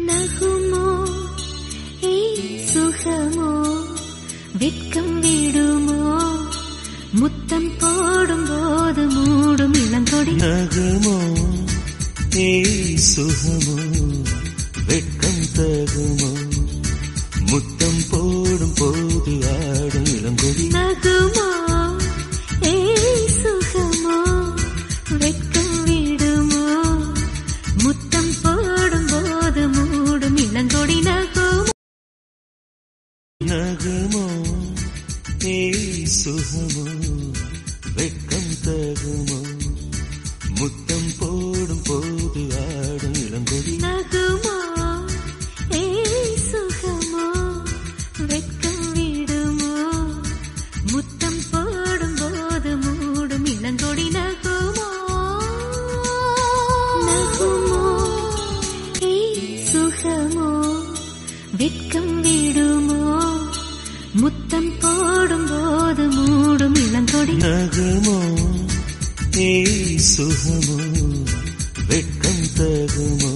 நகுமோ சுகமோ வெட்கம் விடுமோ முத்தம் போடும் போது மூடும் இளங்கொடி நகுமோ சுகமோ வெட்கம் தகுமோ முத்தம் போடும் போது ஆடும் இளங்கொடி நகுமோ சுகமோ வெட்கம் விடுமோ முத்தம் போடும் போது மூடும் இளங்கொடி நகுமோ சுகமோ வெட்கம் தகுமோ முத்தம் போடும் போது ஆடும் இளங்கொடி நகுமோ சுகமோ வெட்கம் விடுமோ முத்தம் போடும் போது மூடும் இளங்கொடி நகுமோ நகுமோ சுகமோ வெட்கம் விடுமோ முத்தம் போடும் போது மூடும் இளங்கொடி நகுமோ சுகமோ வெட்கம் தகுமோ